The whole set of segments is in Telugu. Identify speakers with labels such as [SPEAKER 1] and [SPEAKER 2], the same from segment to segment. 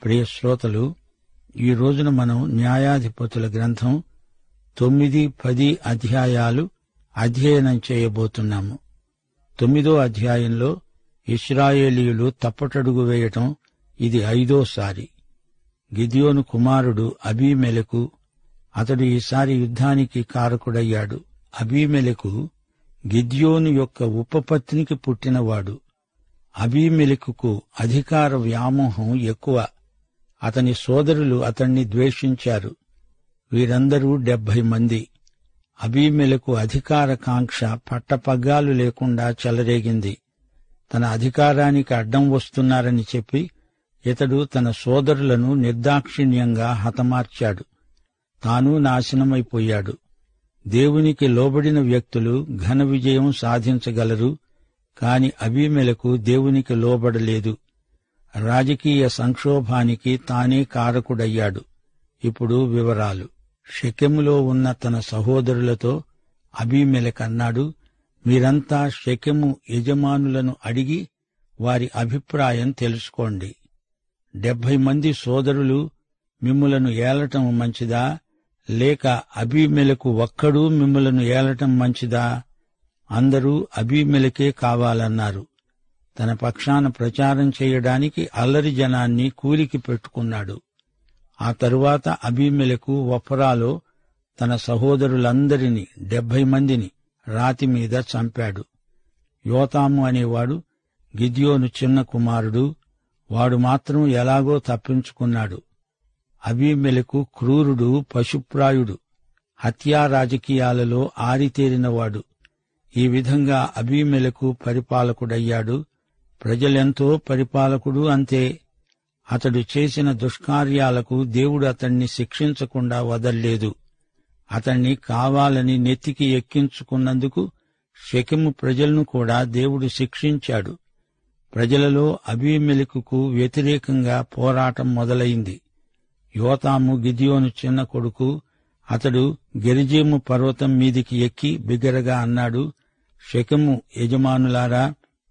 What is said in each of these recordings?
[SPEAKER 1] ప్రియ శ్రోతలు, ఈ రోజున మనం న్యాయాధిపతుల గ్రంథం 9, 10 అధ్యాయాలు అధ్యయనం చేయబోతున్నాము. 9వ అధ్యాయంలో ఇశ్రాయేలీయులు తప్పటడుగు వేయటం ఇది 5వసారి. గిద్యోను కుమారుడు అబీమెలెకు, అతడు ఈసారి యుద్ధానికి కారకుడయ్యాడు. అబీమెలెకు గిద్యోను యొక్క ఉపపత్నికి పుట్టినవాడు. అబీమెలెకుకు అధికార వ్యామోహం ఎక్కువ. అతని సోదరులు అతణ్ణి ద్వేషించారు. వీరందరూ 70 మంది. అబీమెలెకు అధికార కాంక్ష పట్టపగ్గాలు లేకుండా చెలరేగింది. తన అధికారానికి అడ్డం వస్తున్నారని చెప్పి ఇతడు తన సోదరులను నిర్దాక్షిణ్యంగా హతమార్చాడు. తాను నాశనమైపోయాడు. దేవునికి లోబడిన వ్యక్తులు ఘన విజయం సాధించగలరు, కాని అబీమెలెకు దేవునికి లోబడలేదు. రాజకీయ సంక్షోభానికి తానే కారకుడయ్యాడు. ఇప్పుడు వివరాలు. షెకెములో ఉన్న తన సహోదరులతో అబీమెలెకన్నాడు, మీరంతా షెకెము యజమానులను అడిగి వారి అభిప్రాయం తెలుసుకోండి. 70 మంది సోదరులు మిమ్ములను ఏలటం మంచిదా, లేక అబీమెలెకు ఒక్కడూ మిమ్ములను ఏలటం మంచిదా? అందరూ అబీమెలెకే కావాలన్నారు. తన పక్షాన ప్రచారం చేయడానికి అల్లరి జనాన్ని కూలికి పెట్టుకున్నాడు. ఆ తరువాత అబీమెలెకు ఒఫ్రాలో తన సహోదరులందరినీ 70 మందిని రాతి మీద చంపాడు. యోతాము అనేవాడు గిద్యోను చిన్న కుమారుడు. వాడు మాత్రం ఎలాగో తప్పించుకున్నాడు. అబీమెలెకు క్రూరుడు, పశుప్రాయుడు, హత్యా రాజకీయాలలో ఆరితేరినవాడు. ఈ విధంగా అబీమెలెకు పరిపాలకుడయ్యాడు. ప్రజలెంతో పరిపాలకుడు అంతే. అతడు చేసిన దుష్కార్యాలకు దేవుడు అతణ్ణి శిక్షించకుండా వదల్లేదు. అతణ్ణి కావాలని నెత్తికి ఎక్కించుకున్నందుకు షెకెము ప్రజలను కూడా దేవుడు శిక్షించాడు. ప్రజలలో అబీమెలెకుకు వ్యతిరేకంగా పోరాటం మొదలైంది. యోతాము గిద్యోను చిన్న కొడుకు. అతడు గెరిజీము పర్వతం మీదికి ఎక్కి బిగ్గరగా అన్నాడు, షెకెము యజమానులారా,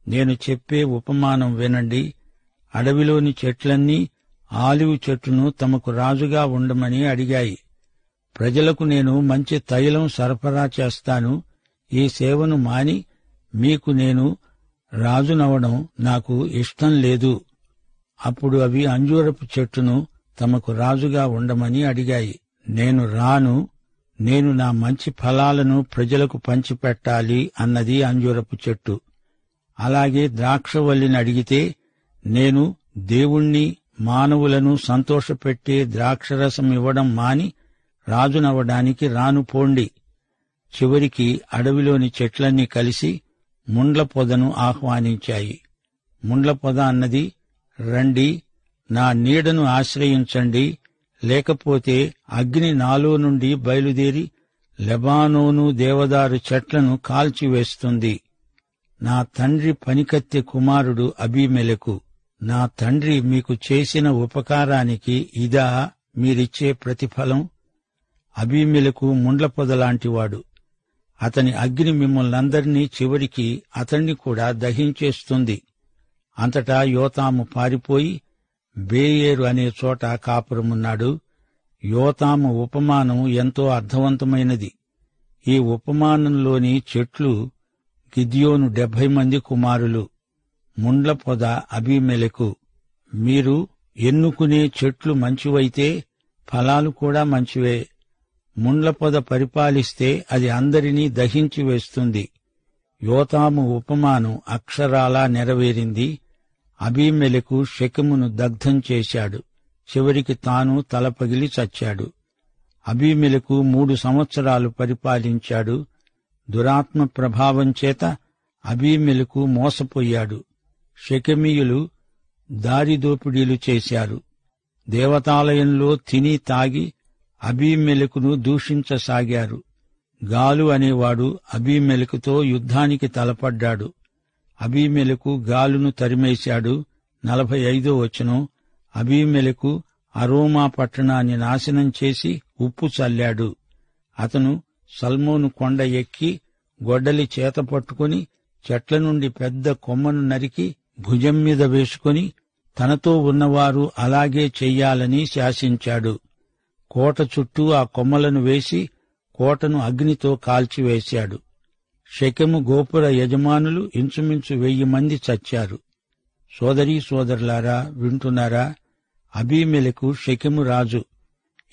[SPEAKER 1] నేను చెప్పే ఉపమానం వినండి. అడవిలోని చెట్లన్నీ ఆలివ్ చెట్టును తమకు రాజుగా ఉండమని అడిగాయి. ప్రజలకు నేను మంచి తైలం సరఫరా చేస్తాను. ఈ సేవను మాని మీకు నేను రాజునవడం నాకు ఇష్టం లేదు. అప్పుడు అవి అంజూరపు చెట్టును తమకు రాజుగా ఉండమని అడిగాయి. నేను రాను, నేను నా మంచి ఫలాలను ప్రజలకు పంచిపెట్టాలి అన్నది అంజూరపు చెట్టు. అలాగే ద్రాక్షవల్లిని అడిగితే, నేను దేవుణ్ణి మానవులను సంతోషపెట్టే ద్రాక్షరసం ఇవ్వడం మాని రాజునవ్వడానికి రాను పోండి. చివరికి అడవిలోని చెట్లన్నీ కలిసి ముండ్ల పొదను ఆహ్వానించాయి. ముండ్ల పొద అన్నది, రండి, నా నీడను ఆశ్రయించండి, లేకపోతే అగ్ని నాలో నుండి బయలుదేరి లెబానోను దేవదారు చెట్లను కాల్చివేస్తుంది. నా తండ్రి పనికత్తె కుమారుడు అబీమెలెకు, నా తండ్రి మీకు చేసిన ఉపకారానికి ఇదా మీరిచ్చే ప్రతిఫలం? అబీమెలెకు ముండ్ల పొదలాంటివాడు. అతని అగ్ని మిమ్మల్నందరినీ చివరికి అతణ్ణి కూడా దహించేస్తుంది. అంతటా యోతాము పారిపోయి బేయేరు అనే చోట కాపురమున్నాడు. యోతాము ఉపమానం ఎంతో అర్థవంతమైనది. ఈ ఉపమానంలోని చెట్లు గిద్యోను 70 మంది కుమారులు. ముండ్ల పొద అబీమెలెకు. మీరు ఎన్నుకునే చెట్లు మంచివైతే ఫలాలు కూడా మంచివే. ముండ్ల పొద పరిపాలిస్తే అది అందరినీ దహించి వేస్తుంది. యోతాము ఉపమానం అక్షరాలా నెరవేరింది. అబీమెలెకు షెకెమును దగ్ధం చేశాడు. చివరికి తాను తలపగిలి చచ్చాడు. అబీమెలెకు 3 సంవత్సరాలు పరిపాలించాడు. దురాత్మ ప్రభావం చేత అబీమెలెకు మోసపోయాడు. షెకెమీయులు దారిదోపిడీలు చేశారు. దేవతాలయంలో తిని తాగి అబీమెలెకును దూషించసాగారు. గాలు అనేవాడు అబీమెలెకుతో యుద్ధానికి తలపడ్డాడు. అబీమెలెకు గాలును తరిమేశాడు. 45వ వచనం. అబీమెలెకు అరోమా పట్టణాన్ని నాశనం చేసి ఉప్పు చల్లాడు. అతను సల్మోను కొండ ఎక్కి గొడ్డలి చేత పట్టుకుని చెట్ల నుండి పెద్ద కొమ్మను నరికి భుజం మీద వేసుకుని తనతో ఉన్నవారు అలాగే చెయ్యాలని శాసించాడు. కోట చుట్టూ ఆ కొమ్మలను వేసి కోటను అగ్నితో కాల్చివేశాడు. షెకెము గోపుర యజమానులు ఇంచుమించు 1000 మంది చచ్చారు. సోదరీ సోదరులారా, వింటున్నారా? అబీమెలెకు షెకెము రాజు.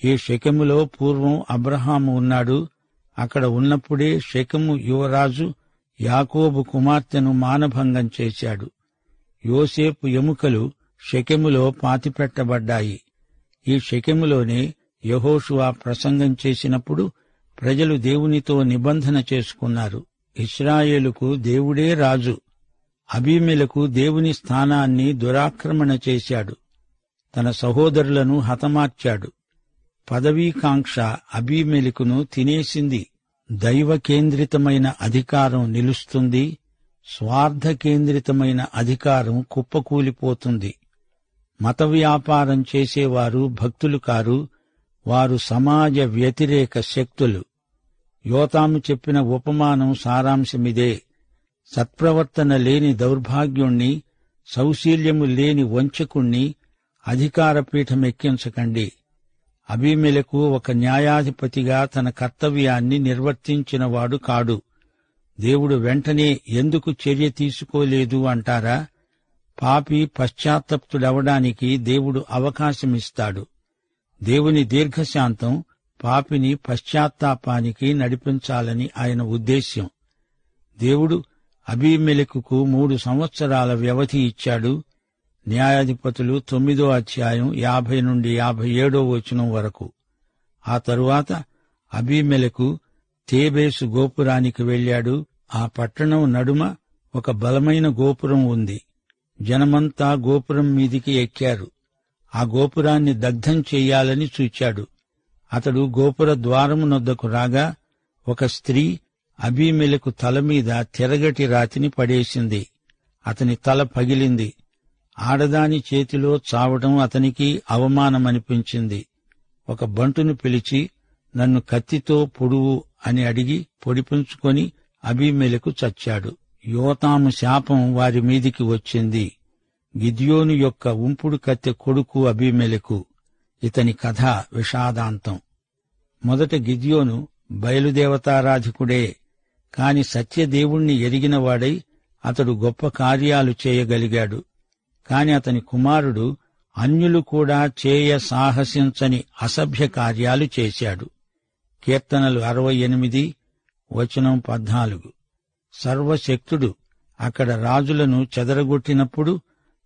[SPEAKER 1] ఈ షెకెములో పూర్వం అబ్రహాము ఉన్నాడు. అక్కడ ఉన్నప్పుడే షెకెము యువరాజు యాకోబు కుమార్తెను మానభంగం చేశాడు. యోసేపు ఎముకలు షెకెములో పాతిపెట్టబడ్డాయి. ఈ షెకెములోనే యెహోషువ ప్రసంగం చేసినప్పుడు ప్రజలు దేవునితో నిబంధన చేసుకున్నారు. ఇశ్రాయేలుకు దేవుడే రాజు. అబీమెలెకు దేవుని స్థానాన్ని దురాక్రమణ చేశాడు. తన సహోదరులను హతమార్చాడు. పదవీకాంక్ష అబీమెలెకును తినేసింది. దైవ కేంద్రితమైన అధికారం నిలుస్తుంది. స్వార్థ కేంద్రితమైన అధికారం కుప్పకూలిపోతుంది. మత వ్యాపారం చేసేవారు భక్తులు కారు, వారు సమాజ వ్యతిరేక శక్తులు. యోతాము చెప్పిన ఉపమానం సారాంశమిదే. సత్ప్రవర్తన లేని దౌర్భాగ్యుణ్ణి, సౌశీల్యము లేని వంచకుణ్ణి అధికారపీఠమెక్కించకండి. అబీమెలెకు ఒక న్యాయాధిపతిగా తన కర్తవ్యాన్ని నిర్వర్తించినవాడు కాడు. దేవుడు వెంటనే ఎందుకు చర్య తీసుకోలేదు అంటారా? పాపి పశ్చాత్తప్తుడవడానికి దేవుడు అవకాశమిస్తాడు. దేవుని దీర్ఘశాంతం పాపిని పశ్చాత్తాపానికి నడిపించాలని ఆయన ఉద్దేశ్యం. దేవుడు అబీమెలెకుకు 3 సంవత్సరాల వ్యవధి ఇచ్చాడు. న్యాయాధిపతులు 9వ అధ్యాయం 50 నుండి 57వ వచనం వరకు. ఆ తరువాత అబీమెలెకు తేబేసు గోపురానికి వెళ్ళాడు. ఆ పట్టణం నడుమ ఒక బలమైన గోపురం ఉంది. జనమంతా గోపురం మీదికి ఎక్కారు. ఆ గోపురాన్ని దగ్ధం చెయ్యాలని చూచాడు. అతడు గోపుర ద్వారమునొద్దకు రాగా ఒక స్త్రీ అబీమెలెకు తల మీద తిరగటి రాతిని పడేసింది. అతని తల పగిలింది. ఆడదాని చేతిలో చావడం అతనికి అవమానమనిపించింది. ఒక బంటును పిలిచి, నన్ను కత్తితో పొడువు అని అడిగి పొడిపించుకొని అబీమెలెకు చచ్చాడు. యోతాము శాపం వారి మీదికి వచ్చింది. గిద్యోను యొక్క ఉంపుడు కత్తె కొడుకు అబీమెలెకు. ఇతని కథ విషాదాంతం. మొదట గిద్యోను బయలుదేవతారాధికుడే, కాని సత్యదేవుణ్ణి ఎరిగినవాడై అతడు గొప్ప కార్యాలు చేయగలిగాడు. కాని అతని కుమారుడు అన్యులు కూడా చేయ సాహసించని అసభ్య కార్యాలు చేశాడు. కీర్తనలు 68 వచనం 14. సర్వశక్తుడు అక్కడ రాజులను చెదరగొట్టినప్పుడు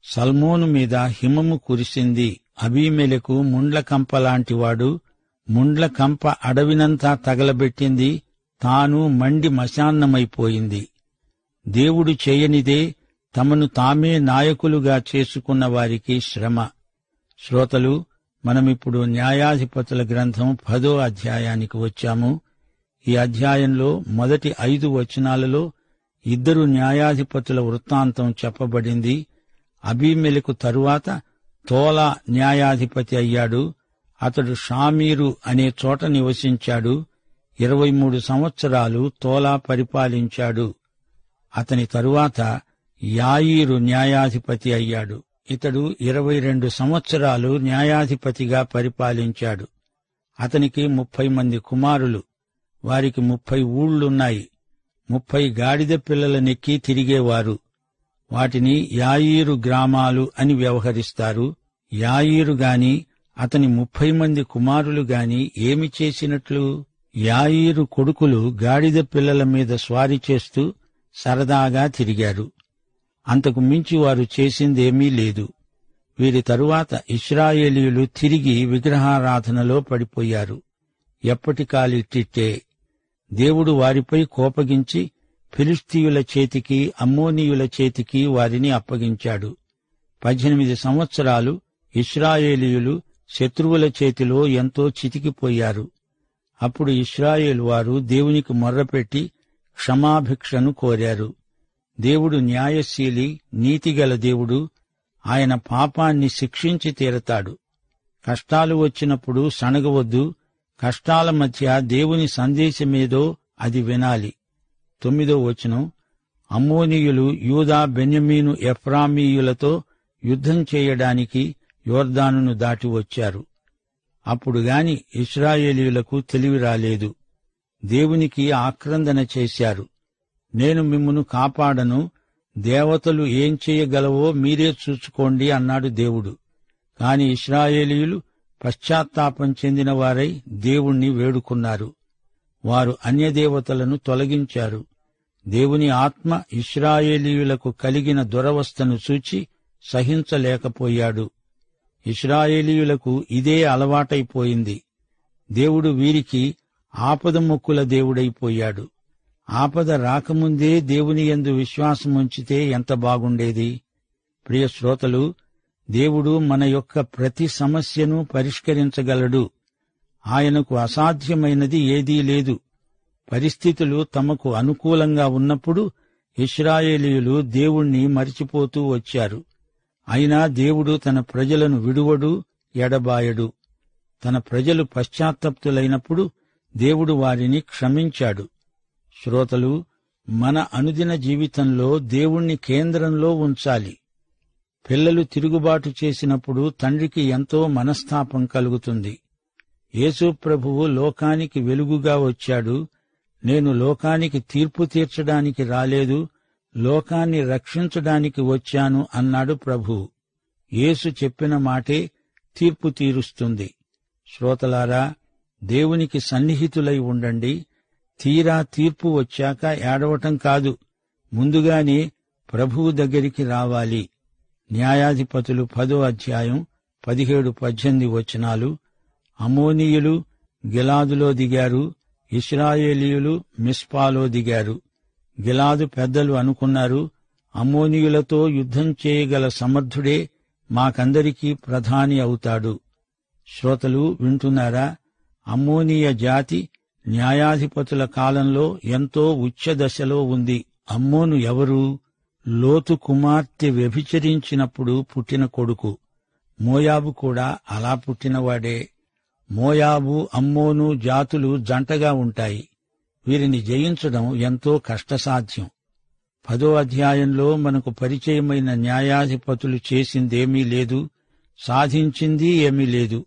[SPEAKER 1] సల్మోను మీద హిమము కురిసింది. అబీమెలెకు ముండ్లకంపలాంటివాడు. ముండ్లకంప అడవినంతా తగలబెట్టింది. తాను మండి మశాన్నమైపోయింది. దేవుడు చేయనిదే తమను తామే నాయకులుగా చేసుకున్న వారికి శ్రమ. శ్రోతలు, మనమిప్పుడు న్యాయాధిపతుల గ్రంథం 10వ అధ్యాయానికి వచ్చాము. ఈ అధ్యాయంలో మొదటి 5 వచనాలలో 2 న్యాయాధిపతుల వృత్తాంతం చెప్పబడింది. అబీమెలెకు తరువాత తోలా న్యాయాధిపతి అయ్యాడు. అతడు షామీరు అనే చోట నివసించాడు. 23 సంవత్సరాలు తోలా పరిపాలించాడు. అతని తరువాత యాయీరు న్యాయాధిపతి అయ్యాడు. ఇతడు 22 సంవత్సరాలు న్యాయాధిపతిగా పరిపాలించాడు. అతనికి 30 మంది కుమారులు. వారికి 30 ఊళ్లున్నాయి. 30 గాడిద పిల్లలనెక్కి తిరిగేవారు. వాటిని యాయీరు గ్రామాలు అని వ్యవహరిస్తారు. యాయీరు గాని అతని 30 మంది కుమారులు గాని ఏమి చేసినట్లు? యాయీరు కొడుకులు గాడిద పిల్లల మీద స్వారీ చేస్తూ సరదాగా తిరిగారు. అంతకు మించి వారు చేసిందేమీ లేదు. వీరి తరువాత ఇశ్రాయేలీయులు తిరిగి విగ్రహారాధనలో పడిపోయారు. ఎప్పటికాలిట్టిట్టే దేవుడు వారిపై కోపగించి ఫిలిష్తీయుల చేతికి, అమ్మోనీయుల చేతికి వారిని అప్పగించాడు. 18 సంవత్సరాలు ఇశ్రాయేలీయులు శత్రువుల చేతిలో ఎంతో చితికిపోయారు. అప్పుడు ఇశ్రాయేలు వారు దేవునికి మొర్రపెట్టి క్షమాభిక్షను కోరారు. దేవుడు న్యాయశీలి, నీతిగల దేవుడు. ఆయన పాపాన్ని శిక్షించి తీరతాడు. కష్టాలు వచ్చినప్పుడు సణగవద్దు. కష్టాల మధ్య దేవుని సందేశమేదో అది వినాలి. 9వ వచనం, అమ్మోనీయులు యూదా, బెన్యమీను, ఎఫ్రామీయులతో యుద్ధం చేయడానికి యోర్దానును దాటి వచ్చారు. అప్పుడుగాని ఇశ్రాయేలీయులకు తెలివి రాలేదు. దేవునికి ఆక్రందన చేశారు. నేను మిమ్మును కాపాడను, దేవతలు ఏం చేయగలవో మీరే చూసుకోండి అన్నాడు దేవుడు. కాని ఇశ్రాయేలీయులు పశ్చాత్తాపం చెందినవారై దేవుణ్ణి వేడుకున్నారు. వారు అన్యదేవతలను తొలగించారు. దేవుని ఆత్మ ఇశ్రాయేలీయులకు కలిగిన దురవస్థను చూచి సహించలేకపోయాడు. ఇశ్రాయేలీయులకు ఇదే అలవాటైపోయింది. దేవుడు వీరికి ఆపదముక్కుల దేవుడైపోయాడు. ఆపద రాకముందే దేవుని యందు విశ్వాసముంచితే ఎంత బాగుండేది. ప్రియ శ్రోతలు, దేవుడు మన యొక్క ప్రతి సమస్యను పరిష్కరించగలడు. ఆయనకు అసాధ్యమైనది ఏదీ లేదు. పరిస్థితులు తమకు అనుకూలంగా ఉన్నప్పుడు ఇశ్రాయేలీయులు దేవుణ్ణి మరిచిపోతూ వచ్చారు. అయినా దేవుడు తన ప్రజలను విడువడు, ఎడబాయడు. తన ప్రజలు పశ్చాత్తప్తులైనప్పుడు దేవుడు వారిని క్షమించాడు. శ్రోతలు, మన అనుదిన జీవితంలో దేవుణ్ణి కేంద్రంలో ఉంచాలి. పిల్లలు తిరుగుబాటు చేసినప్పుడు తండ్రికి ఎంతో మనస్తాపం కలుగుతుంది. యేసు ప్రభువు లోకానికి వెలుగుగా వచ్చాడు. నేను లోకానికి తీర్పు తీర్చడానికి రాలేదు, లోకాన్ని రక్షించడానికి వచ్చాను అన్నాడు ప్రభువు. యేసు చెప్పిన మాటే తీర్పు తీరుస్తుంది. శ్రోతలారా, దేవునికి సన్నిహితులై ఉండండి. తీరా తీర్పు వచ్చాక ఏడవటం కాదు, ముందుగానే ప్రభువు దగ్గరికి రావాలి. న్యాయాధిపతులు 10వ అధ్యాయం 17-18 వచనాలు. అమ్మోనీయులు గిలాదులో దిగారు, ఇశ్రాయేలీయులు మిస్పాలో దిగారు. గిలాదు పెద్దలు అనుకున్నారు, అమ్మోనీయులతో యుద్ధం చేయగల సమర్థుడే మాకందరికీ ప్రధాని అవుతాడు. శ్రోతలు వింటున్నారా? అమ్మోనీయ జాతి న్యాయాధిపతుల కాలంలో ఎంతో ఉచ్చదశలో ఉంది. అమ్మోను ఎవరు? లోతు కుమార్తె వ్యభిచరించినప్పుడు పుట్టిన కొడుకు. మోయాబు కూడా అలా పుట్టినవాడే. మోయాబు, అమ్మోను జాతులు జంటగా ఉంటాయి. వీరిని జయించడం ఎంతో కష్టసాధ్యం. 10వ అధ్యాయంలో మనకు పరిచయమైన న్యాయాధిపతులు చేసిందేమీ లేదు, సాధించింది ఏమీ లేదు.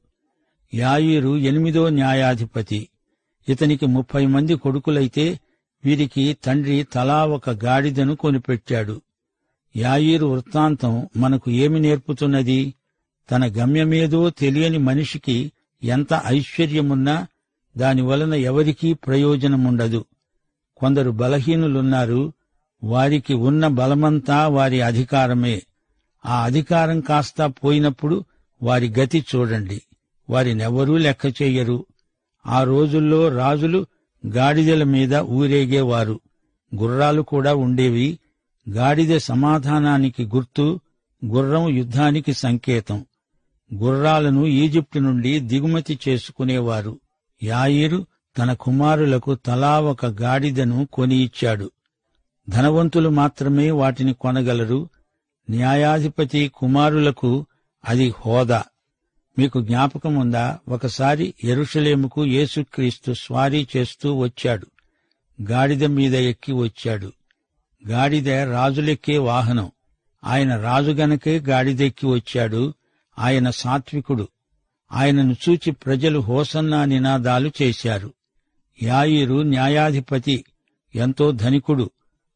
[SPEAKER 1] యాయీరు 8వ న్యాయాధిపతి. ఇతనికి 30 మంది కొడుకులైతే వీరికి తండ్రి తలా ఒక గాడిదను కొనిపెట్టాడు. యాయీరు వృత్తాంతం మనకు ఏమి నేర్పుతున్నది? తన గమ్యమేదో తెలియని మనిషికి ఎంత ఐశ్వర్యమున్నా దానివలన ఎవరికీ ప్రయోజనముండదు. కొందరు బలహీనులున్నారు. వారికి ఉన్న బలమంతా వారి అధికారమే. ఆ అధికారం కాస్తా పోయినప్పుడు వారి గతి చూడండి. వారినెవరూ లెక్క చెయ్యరు. ఆ రోజుల్లో రాజులు గాడిదల మీద ఊరేగేవారు. గుర్రాలు కూడా ఉండేవి. గాడిద సమాధానానికి గుర్తు, గుర్రం యుద్ధానికి సంకేతం. గుర్రాలను ఈజిప్టు నుండి దిగుమతి చేసుకునేవారు. యాయీరు తన కుమారులకు తలా ఒక గాడిదను కొని ఇచ్చాడు. ధనవంతులు మాత్రమే వాటిని కొనగలరు. న్యాయాధిపతి కుమారులకు అది హోదా. మీకు జ్ఞాపకముందా? ఒకసారి యెరూషలేముకు యేసుక్రీస్తు స్వారీ చేస్తూ వచ్చాడు. గాడిద మీద ఎక్కి వచ్చాడు. గాడిద రాజులెక్కే వాహనం. ఆయన రాజు గనకే గాడిదెక్కి వచ్చాడు. ఆయన సాత్వికుడు. ఆయనను చూచి ప్రజలు హోసన్నా నినాదాలు చేశారు. యాయీరు న్యాయాధిపతి, ఎంతో ధనికుడు.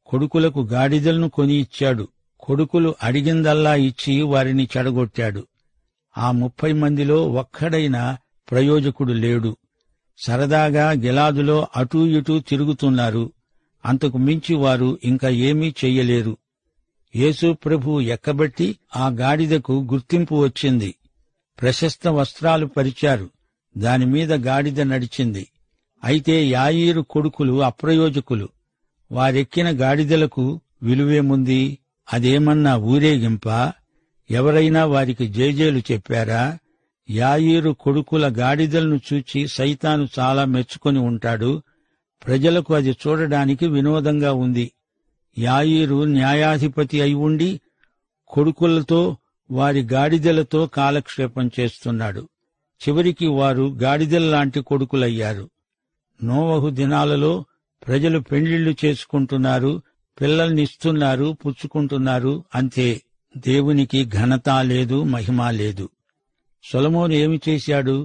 [SPEAKER 1] కొడుకులకు గాడిదలను కొని ఇచ్చాడు. కొడుకులు అడిగిందల్లా ఇచ్చి వారిని చెడగొట్టాడు. ఆ 30 మందిలో ఒక్కడైనా ప్రయోజకుడు లేడు. సరదాగా గిలాదులో అటూ ఇటూ తిరుగుతున్నారు. అంతకు మించి వారు ఇంకా ఏమీ చెయ్యలేరు. యేసు ప్రభువు ఎక్కబట్టి ఆ గాడిదకు గుర్తింపు వచ్చింది. ప్రశస్త వస్త్రాలు పరిచారు. దానిమీద గాడిద నడిచింది. అయితే యాయీరు కొడుకులు అప్రయోజకులు. వారెక్కిన గాడిదలకు విలువేముంది? అదేమన్నా ఊరేగింపా? ఎవరైనా వారికి జేజేలు చెప్పారా? యాయీరు కొడుకుల గాడిదలను చూచి సైతాను చాలా మెచ్చుకొని ఉంటాడు. ప్రజలకు అది చూడడానికి వినోదంగా ఉంది. యాయీరు న్యాయాధిపతి అయి ఉండి కొడుకులతో, వారి గాడిదలతో కాలక్షేపం చేస్తున్నాడు. చివరికి వారు గాడిదల్లాంటి కొడుకులయ్యారు. నోవహు దినాలలో ప్రజలు పెండ్లిళ్లు చేసుకుంటున్నారు, పిల్లల్నిస్తున్నారు, పుచ్చుకుంటున్నారు. అంతే, దేవునికి ఘనత లేదు, మహిమ లేదు. సొలొమోను ఏమి చేశాడు?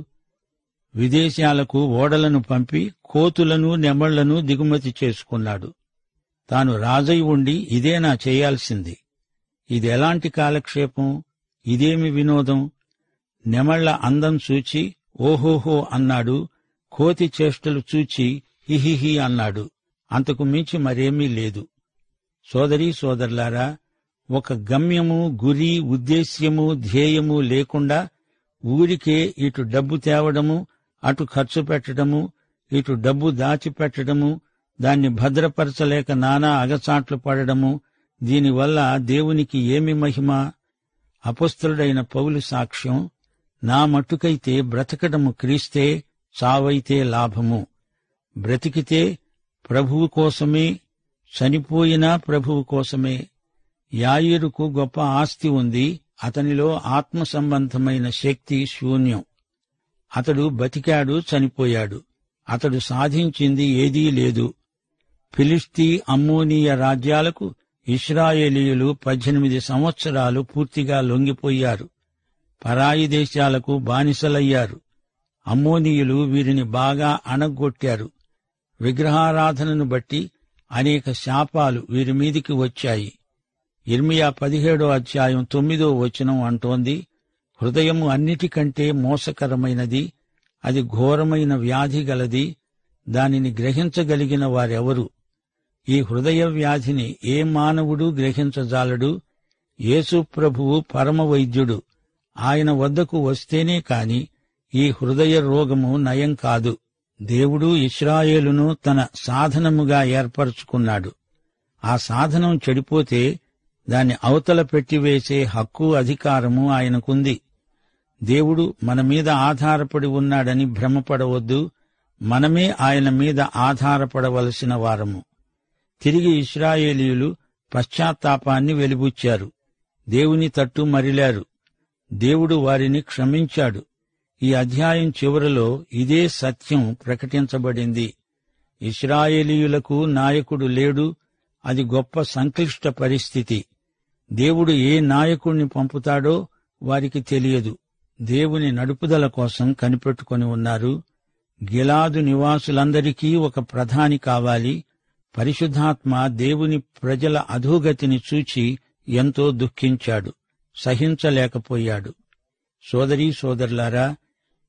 [SPEAKER 1] విదేశాలకు ఓడలను పంపి కోతులను, నెమళ్లను దిగుమతి చేసుకున్నాడు. తాను రాజై ఉండి ఇదేనా చేయాల్సింది? ఇదెలాంటి కాలక్షేపం? ఇదేమి వినోదం? నెమళ్ల అందం చూచి ఓహోహో అన్నాడు, కోతి చేష్టలు చూచి హిహిహి అన్నాడు. అంతకు మించి మరేమీ లేదు. సోదరీ సోదరులారా, ఒక గమ్యము, గురి, ఉద్దేశ్యము, ధ్యేయము లేకుండా ఊరికే ఇటు డబ్బు తేవడము, అటు ఖర్చు పెట్టడము, ఇటు డబ్బు దాచిపెట్టడము, దాన్ని భద్రపరచలేక నానా అగచాట్లు పడడము, దీనివల్ల దేవునికి ఏమి మహిమ? అపొస్తలుడైన పౌలు సాక్ష్యం, నా మట్టుకైతే బ్రతకడము క్రీస్తే, చావైతే లాభము. బ్రతికితే ప్రభువు కోసమే, చనిపోయినా ప్రభువు కోసమే. యాయీరుకు గొప్ప ఆస్తి ఉంది, అతనిలో ఆత్మ సంబంధమైన శక్తి శూన్యం. అతడు బతికాడు, చనిపోయాడు. అతడు సాధించింది ఏదీ లేదు. ఫిలిష్తీ, అమ్మోనీయ రాజ్యాలకు ఇశ్రాయేలీయులు 18 సంవత్సరాలు పూర్తిగా లొంగిపోయారు. పరాయి దేశాలకు బానిసలయ్యారు. అమ్మోనీయులు వీరిని బాగా అణగొట్టారు. విగ్రహారాధనను బట్టి అనేక శాపాలు వీరి మీదికి వచ్చాయి. యిర్మీయా 17వ అధ్యాయం 9వ వచనం అంటోంది, హృదయము అన్నిటికంటే మోసకరమైనది, అది ఘోరమైన వ్యాధి గలది, దానిని గ్రహించగలిగిన వారెవరు? ఈ హృదయ వ్యాధిని ఏ మానవుడు గ్రహించజాలడు. యేసు ప్రభువు పరమ వైద్యుడు. ఆయన వద్దకు వస్తేనే కాని ఈ హృదయ రోగము నయం కాదు. దేవుడు ఇశ్రాయేలును తన సాధనముగా ఏర్పరచుకున్నాడు. ఆ సాధనం చెడిపోతే దాన్ని అవతల పెట్టివేసే హక్కు, అధికారము ఆయనకుంది. దేవుడు మన మీద ఆధారపడి ఉన్నాడని భ్రమపడవద్దు. మనమే ఆయన మీద ఆధారపడవలసిన వారము. తిరిగి ఇశ్రాయేలీయులు పశ్చాత్తాపాన్ని వెలిబుచ్చారు. దేవుని తట్టు మరిలారు. దేవుడు వారిని క్షమించాడు. ఈ అధ్యాయం చివరలో ఇదే సత్యం ప్రకటించబడింది. ఇశ్రాయేలీయులకు నాయకుడు లేడు. అది గొప్ప సంక్లిష్ట పరిస్థితి. దేవుడు ఏ నాయకుణ్ణి పంపుతాడో వారికి తెలియదు. దేవుని నడుపుదల కోసం కనిపెట్టుకొని ఉన్నారు. గిలాదు నివాసులందరికీ ఒక ప్రధాని కావాలి. పరిశుద్ధాత్మ దేవుని ప్రజల అధోగతిని చూచి ఎంతో దుఃఖించాడు, సహించలేకపోయాడు. సోదరీ సోదరులారా,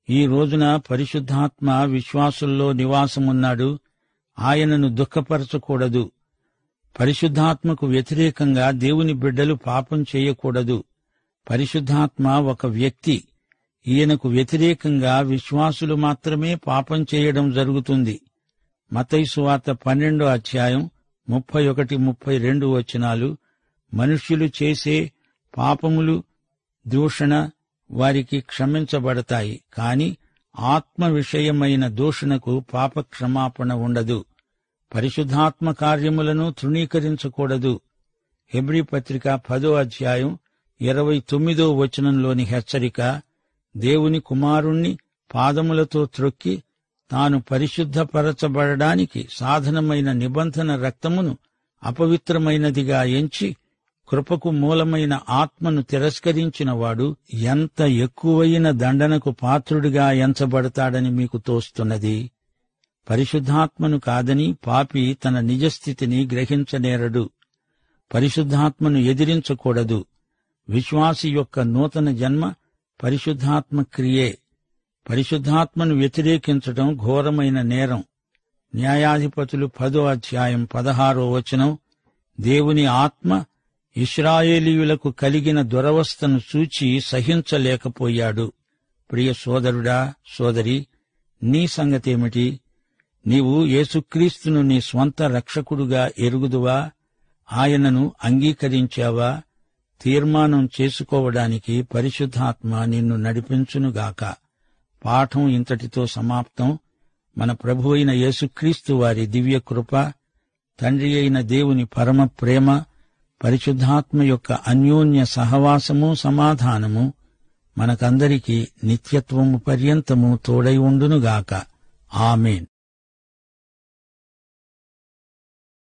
[SPEAKER 1] ఈ రోజున పరిశుద్ధాత్మ విశ్వాసుల్లో నివాసమున్నాడు. ఆయనను దుఃఖపరచకూడదు. పరిశుద్ధాత్మకు వ్యతిరేకంగా దేవుని బిడ్డలు పాపం చేయకూడదు. పరిశుద్ధాత్మ ఒక వ్యక్తి. ఈయనకు వ్యతిరేకంగా విశ్వాసులు మాత్రమే పాపం చేయడం జరుగుతుంది. మత్తయి సువార్త 12వ అధ్యాయం 31-32 వచనాలు, మనుష్యులు చేసే పాపములు, దూషణ వారికి క్షమించబడతాయి, కాని ఆత్మ విషయమైన దూషణకు పాప క్షమాపణ ఉండదు. పరిశుద్ధాత్మ కార్యములను తృణీకరించకూడదు. హెబ్రీ పత్రిక 10వ అధ్యాయం 29వ వచనంలోని హెచ్చరిక, దేవుని కుమారుణ్ణి పాదములతో త్రొక్కి తాను పరిశుద్ధపరచబడడానికి సాధనమైన నిబంధన రక్తమును అపవిత్రమైనదిగా ఎంచి కృపకు మూలమైన ఆత్మను తిరస్కరించినవాడు ఎంత ఎక్కువైన దండనకు పాత్రుడిగా ఎంచబడతాడని మీకు తోస్తున్నది. పరిశుద్ధాత్మను కాదని పాపి తన నిజస్థితిని గ్రహించనేరడు. పరిశుద్ధాత్మను ఎదిరించకూడదు. విశ్వాసి యొక్క నూతన జన్మ పరిశుద్ధాత్మ క్రియే. పరిశుద్ధాత్మను వ్యతిరేకించడం ఘోరమైన నేరం. న్యాయాధిపతులు 10వ అధ్యాయం 16వ వచనం, దేవుని ఆత్మ ఇశ్రాయేలీయులకు కలిగిన దురవస్థను చూచి సహించలేకపోయాడు. ప్రియ సోదరుడా, సోదరి, నీ సంగతేమిటి? నీవు యేసుక్రీస్తును నీ స్వంత రక్షకుడుగా ఎరుగుదువా? ఆయనను అంగీకరించావా? తీర్మానం చేసుకోవడానికి పరిశుద్ధాత్మ నిన్ను నడిపించునుగాక. పాఠం ఇంతటితో సమాప్తం. మన ప్రభువైన యేసుక్రీస్తు వారి దివ్య కృప, తండ్రి అయిన దేవుని పరమ ప్రేమ, పరిశుద్ధాత్మ యొక్క అన్యోన్య సహవాసము, సమాధానము మనకందరికీ నిత్యత్వము పర్యంతము తోడై ఉండునుగాక. ఆమేన్.